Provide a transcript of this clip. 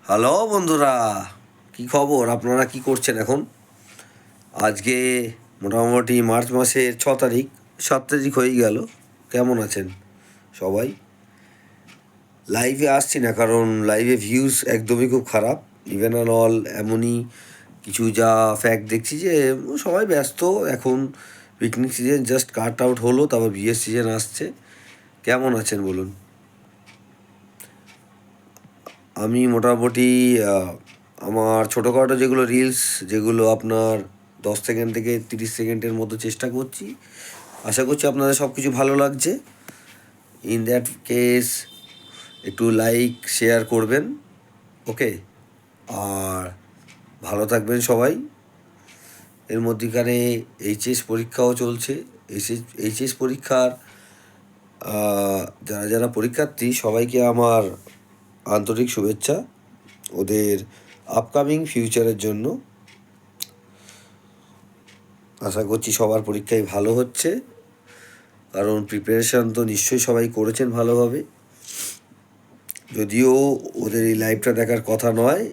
Hello বন্ধুরা, কি খবর? আপনারা কি করছেন এখন? আজকে মোটামুটি মার্চ মাসের 6 তারিখ, 7 তারিখ হয়ে গেল। কেমন আছেন সবাই? লাইভে আসছি না কারণ লাইভে ভিউজ একদমই খুব খারাপ। ইভেন অ্যান্ড অল এমনই কিছু যা ফ্যাক্ট দেখছি যে সবাই ব্যস্ত এখন। Picnic season just cut out হলো, তারপর বিয়ের সিজন আসছে। কেমন আছেন বলুন? আমি মোটামুটি আমার ছোটোখাটো যেগুলো রিলস, যেগুলো আপনার 10 সেকেন্ড থেকে 30 সেকেন্ডের মতো চেষ্টা করছি। আশা করছি আপনাদের সব কিছু ভালো লাগছে। ইন দ্যাট কেস একটু লাইক শেয়ার করবেন, ওকে? আর ভালো থাকবেন সবাই। এর মধ্যিখানে এইচএস পরীক্ষাও চলছে। এইচএস পরীক্ষার যারা যারা পরীক্ষার্থী সবাইকে আমার আন্তরিক শুভেচ্ছা ওদের আপকামিং ফিউচারের জন্য। আশা করছি সবার পরীক্ষায় ভালো হচ্ছে, কারণ প্রিপারেশান তো নিশ্চয়ই সবাই করেছেন ভালোভাবে। যদিও ওদের এই লাইভটা দেখার কথা নয়,